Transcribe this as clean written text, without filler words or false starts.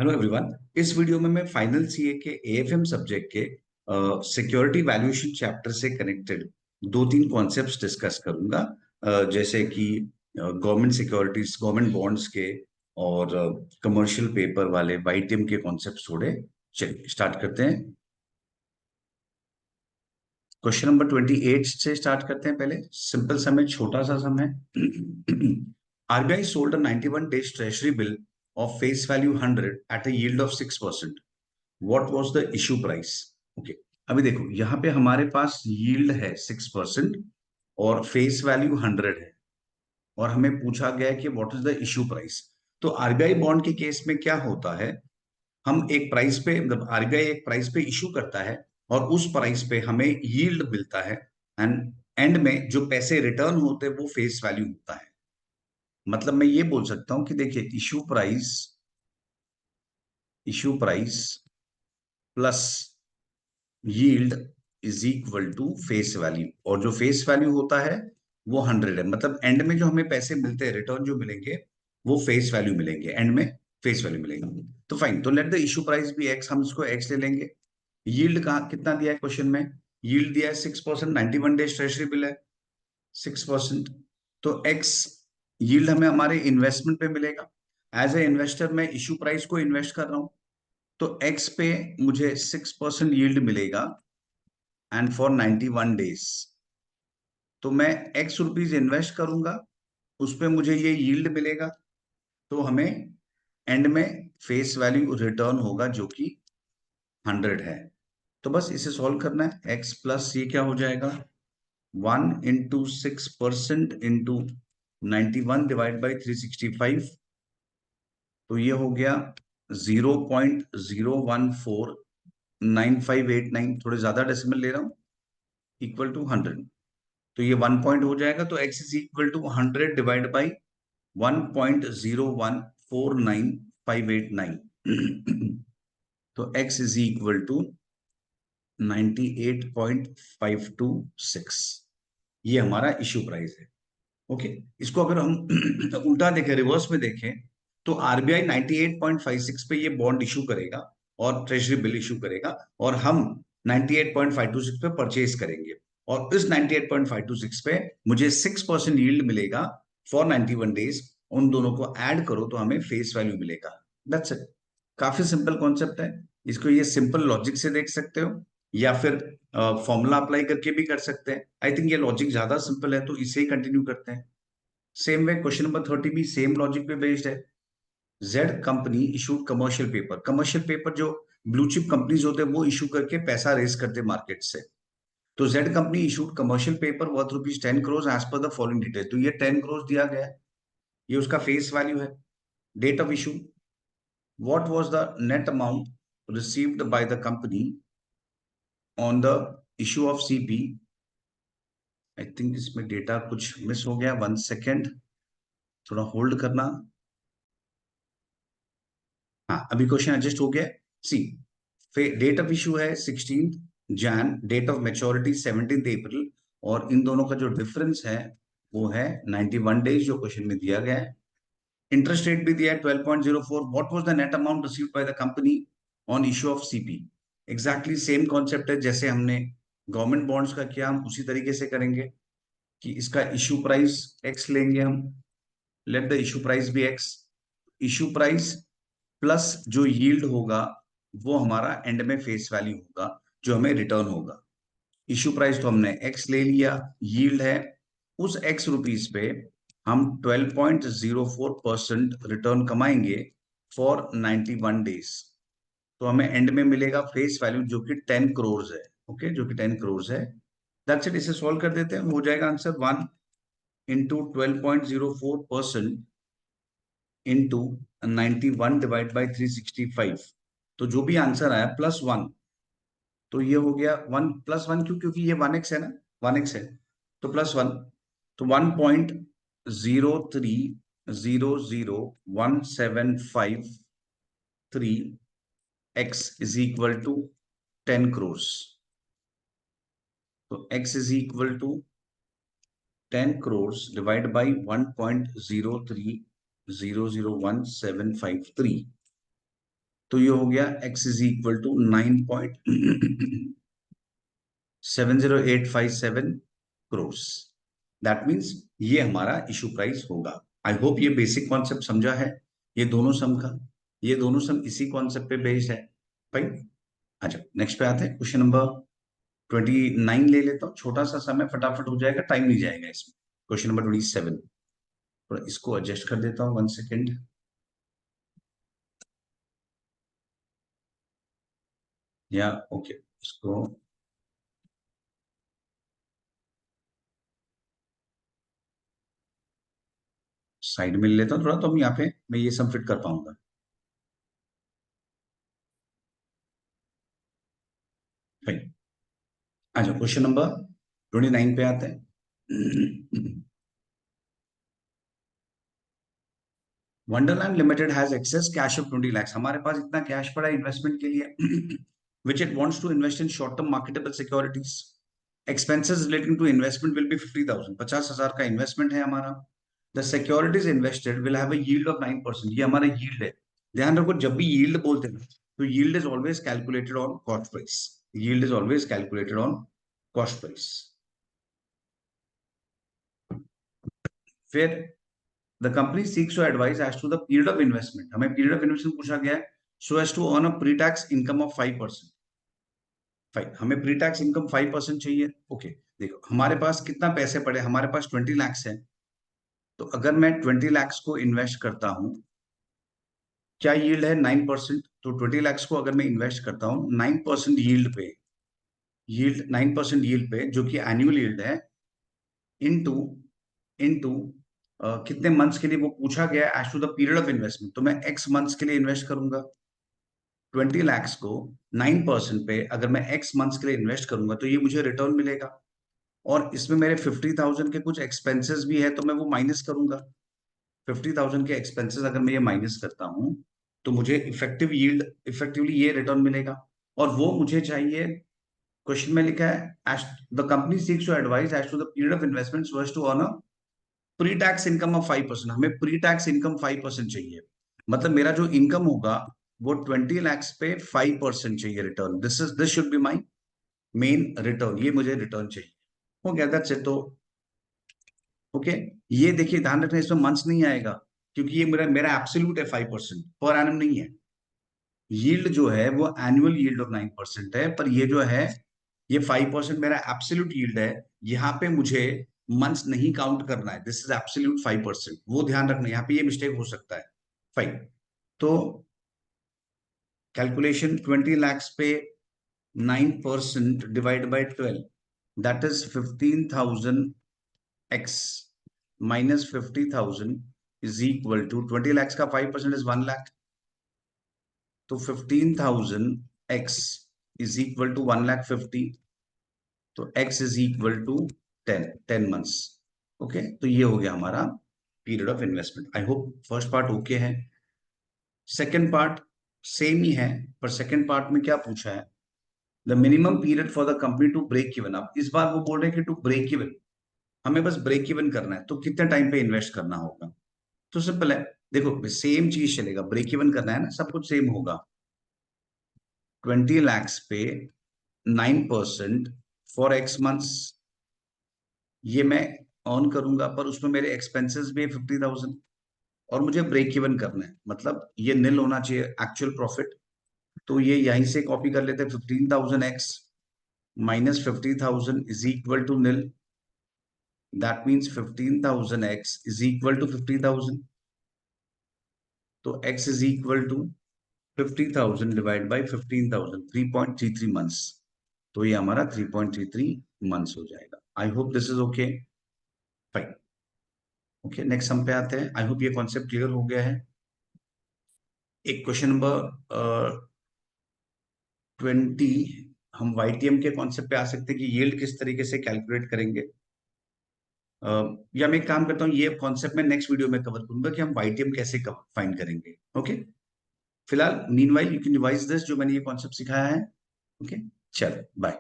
Hello everyone. इस video में मैं फाइनल सीए के एएफएम सब्जेक्ट के सिक्योरिटी वैल्यूएशन चैप्टर से कनेक्टेड दो तीन कॉन्सेप्ट्स डिस्कस करूंगा। जैसे कि गवर्नमेंट सिक्योरिटीज, गवर्नमेंट बॉन्ड्स के और कमर्शियल पेपर वाले वाईटीएम के कॉन्सेप्ट्स थोड़े। चलिए स्टार्ट करते हैं। क्वेश्चन नंबर 28 से स्टार्ट करते हैं। पहले सिंपल समय, छोटा सा समय। RBI sold 91 days treasury bill of face value 100 at a yield of 6%. What was the issue price? Okay. अभी देखो यहां पे हमारे पास यील्ड है 6% और फेस वैल्यू 100 है और हमें पूछा गया है कि what is the issue price. तो आरबीआई बॉन्ड के केस में क्या होता है, हम एक प्राइस पे, मतलब आरबीआई एक प्राइस पे इशू करता है और उस प्राइस पे हमें यील्ड मिलता है एंड एंड में जो पैसे रिटर्न होते हैं वो फेस वैल्यू होता है। मतलब मैं ये बोल सकता हूं कि देखिए issue price plus yield is equal to face value, और जो फेस वैल्यू होता है वो 100 है। मतलब एंड में जो हमें पैसे मिलते हैं, रिटर्न जो मिलेंगे वो फेस वैल्यू मिलेंगे, एंड में फेस वैल्यू मिलेंगे। तो फाइन, तो लेट द इशू प्राइस भी एक्स, हम इसको एक्स ले लेंगे। यील्ड कहाँ कितना दिया है क्वेश्चन में? यील्ड दिया है 6%, 91 डेज ट्रेजरी बिल है 6%। तो एक्स यील्ड हमें हमारे इन्वेस्टमेंट पे मिलेगा। एज ए इन्वेस्टर मैं इशू प्राइस को इन्वेस्ट कर रहा हूं, तो एक्स पे मुझे 6% यील्ड मिलेगा एंड फॉर 91 डेज। तो मैं एक्स रुपीज इन्वेस्ट करूंगा, उस पे मुझे ये यील्ड मिलेगा, तो हमें एंड में फेस वैल्यू रिटर्न होगा जो कि 100 है। तो बस इसे सॉल्व करना है। एक्स प्लस ये क्या हो जाएगा, 1 into 6% इंटू 91 डिवाइड बाई 365। तो ये हो गया 0.0149589, थोड़े ज्यादा डेसिमल ले रहा हूं, इक्वल टू 100। तो ये 1 पॉइंट हो जाएगा, तो x is equal to 100 divide by 1.0149589। तो x इज इक्वल टू 98.526। ये हमारा इश्यू प्राइस है। ओके, इसको अगर हम उल्टा देखें, रिवर्स में देखें, तो आरबीआई 98.56 पे ये बॉन्ड इशू करेगा और ट्रेजरी बिल इशू करेगा, और हम 98.526 पे परचेज करेंगे, और इस 98.526 पे मुझे 6% यील्ड मिलेगा फॉर 91 डेज। उन दोनों को ऐड करो तो हमें फेस वैल्यू मिलेगा। That's it. काफी सिंपल कॉन्सेप्ट है। इसको ये सिंपल लॉजिक से देख सकते हो या फिर फॉर्मूला अप्लाई करके भी कर सकते हैं। आई थिंक ये लॉजिक ज्यादा सिंपल है, तो इसे ही कंटिन्यू करते हैं। सेम वे क्वेश्चन नंबर 30 भी सेम लॉजिक पे बेस्ड है। Z company issued commercial paper. Commercial paper जो ब्लू चिप कंपनीज होते हैं वो इशू करके पैसा रेज करते हैं मार्केट से। तो Z company issued commercial paper worth ₹10 crore as per the following detail. तो ये 10 करोड़ दिया गया है, ये उसका फेस वैल्यू है। Date of issue, what was the net amount received by the company on the issue of CP. I think इसमें data कुछ मिस हो गया, 1 सेकेंड, थोड़ा होल्ड करना। हाँ, अभी क्वेश्चन एडजस्ट हो गया। सी, डेट ऑफ इशू है 16 जैन, डेट ऑफ मेच्योरिटी 17 अप्रैल, और इन दोनों का जो डिफरेंस है वो है 91 डेज, जो क्वेश्चन में दिया गया है। इंटरेस्ट रेट भी दिया है 12.04। What was the net amount received by the company on issue of CP. Exactly same concept है जैसे हमने गवर्नमेंट बॉन्ड्स का किया, हम उसी तरीके से करेंगे कि इसका इशू प्राइस एक्स लेंगे हम। Let the issue price be X. Issue price plus जो यील्ड होगा वो हमारा एंड में फेस वैल्यू होगा जो हमें रिटर्न होगा। इशू प्राइस तो हमने एक्स ले लिया, यील्ड है उस एक्स रुपीज पे हम 12.04% रिटर्न कमाएंगे फॉर 91 डेज। तो हमें एंड में मिलेगा फेस वैल्यू जो कि 10 करोड़ है। ओके, जो कि 10 करोड़ है। That's it. इसे सॉल्व कर देते हैं, हो जाएगा answer 1 into 12.04% into 91 divide by 365। तो जो भी आंसर आया +1, तो ये हो गया 1 + 1, क्योंकि ये 1x है ना, 1x है, तो +1। तो 1.0300175 3x is equal to 10 crore. तो x is equal to 10 crore divide by 1.0300175 3। तो ये हो गया x is equal to 9.70857 crore. That means ये हमारा इशू प्राइस होगा। आई होप ये बेसिक कॉन्सेप्ट समझा है, ये दोनों सम का। ये दोनों सम इसी कॉन्सेप्ट पे बेस्ड है भाई। अच्छा, नेक्स्ट पे आते हैं। क्वेश्चन नंबर 29 ले लेता हूँ, छोटा सा समय, फटाफट हो जाएगा, टाइम नहीं जाएगा इसमें। क्वेश्चन नंबर 27, थोड़ा इसको एडजस्ट कर देता हूँ, 1 सेकेंड। या ओके, इसको साइड में ले लेता हूँ थोड़ा, तो हम यहाँ पे मैं ये सब फिट कर पाऊंगा। फाइन। अच्छा, क्वेश्चन नंबर 29 पे आते हैं। Wonderland limited has access cash of 20 lakhs। हमारे पास इतना कैश पड़ा है इन्वेस्टमेंट के लिए, which it wants to invest in short term marketable securities. Expenses relating to investment will be 50,000। 50,000 का इन्वेस्टमेंट है हमारा। The securities invested will have a yield of 9%। ये हमारा यील्ड है। ध्यान रखो, जब भी यील्ड बोलते हैं तो yield is always calculated on cost price. Yield is always calculated on cost price. फिर the company seeks to advise as to the period of investment. हमें पीरियड ऑफ इन्वेस्टमेंट पूछा गया है, so as to earn a pre tax income of 5%। Fine, हमें pre tax income 5% चाहिए। Okay, देखो हमारे पास कितना पैसे पड़े, हमारे पास 20 lakhs है। तो अगर मैं 20 lakhs को इन्वेस्ट करता हूं, क्या यील्ड है 9%। तो 20 lakhs को अगर मैं इन्वेस्ट करता हूँ 9% यील्ड पे, यील्ड 9% यील्ड पे, जो कि एनुअल यील्ड है, इनटू इनटू कितने मंथ्स के लिए वो पूछा गया है, as to the period of investment, तो मैं एक्स मंथ्स के लिए इन्वेस्ट करूंगा। 20 lakhs को 9% पे अगर मैं एक्स मंथ्स के लिए इन्वेस्ट करूंगा तो ये मुझे रिटर्न मिलेगा। और इसमें मेरे 50,000 के कुछ एक्सपेंसेस भी है, तो मैं वो माइनस करूंगा। 50,000 के एक्सपेंसेस अगर मैं ये माइनस करता हूं, तो मुझे इफेक्टिव यील्ड, इफेक्टिवली ये रिटर्न मिलेगा। और वो मुझे चाहिए, क्वेश्चन में लिखा है as the company seeks to advise as to the period of investment so as to earn a pre tax income of 5%। हमें प्री टैक्स इनकम 5% चाहिए। मतलब मेरा जो इनकम होगा वो 20 lakhs पे 5% चाहिए return. This should be my main return, ये मुझे रिटर्न चाहिए। हो गया, दैट्स इट। तो ओके, ये देखिए ध्यान रखना, इसमें मंथ्स नहीं आएगा, क्योंकि ये मेरा मेरा एब्सोल्यूट है, 5% पर एनम नहीं है। यील्ड जो है वो एनुअल यील्ड ऑफ 9% है, पर ये जो है ये 5% मेरा एब्सोल्यूट यील्ड है। यहाँ पे मुझे मंथ्स नहीं काउंट करना है, दिस इज एब्सोल्यूट 5%, वो ध्यान रखना, यहाँ पे ये मिस्टेक हो सकता है। फाइन। तो कैलकुलेशन 20 lakhs पे 9% divide by 12, that is 15,000 x minus 50,000 is equal to 20 lakhs का 5% इज 1 लाख। तो 15,000 x इज इक्वल टू 1,50,000। तो x is equal to 10 months. Okay, तो ये हो गया हमारा period of investment. I hope first part okay है। सेकेंड पार्ट सेम ही है, पर सेकेंड पार्ट में क्या पूछा है, the minimum period for the company to break even. अब इस बार वो बोल रहे हैं कि टू ब्रेक इवन, हमें बस ब्रेक इवन करना है, तो कितने टाइम पे इन्वेस्ट करना होगा। तो सिंपल है, देखो सेम चीज चलेगा, ब्रेक इवन करना है ना, सब कुछ सेम होगा। 20 lakhs पे 9% फॉर एक्स मंथ्स, ये मैं ऑन करूंगा, पर उसमें मेरे एक्सपेंसेस भी है 50,000, और मुझे ब्रेक इवन करना है, मतलब ये निल होना चाहिए एक्चुअल प्रॉफिट। तो ये यहीं से कॉपी कर लेते हैं, 15,000 x minus 50,000 is equal to nil. That means 15,000 x is equal to 50,000। तो x is equal to 50,000 divide by 15,000, 3.33 months. तो ये हमारा 3.33 मंथ्स हो जाएगा। I hope this is okay. Fine. Okay, next हम पे आते हैं। आई होप ये कॉन्सेप्ट क्लियर हो गया है। एक क्वेश्चन नंबर 20, हम वाईटीएम के कॉन्सेप्ट पे आ सकते हैं कि यील्ड किस तरीके से कैलकुलेट करेंगे। या मैं एक काम करता हूँ, ये कॉन्सेप्ट में नेक्स्ट वीडियो में कवर करूंगा कि हम वाईटीएम कैसे फाइंड करेंगे। ओके, फिलहाल meanwhile you can revise this, जो मैंने ये कॉन्सेप्ट सिखाया है। ओके, चलो बाय।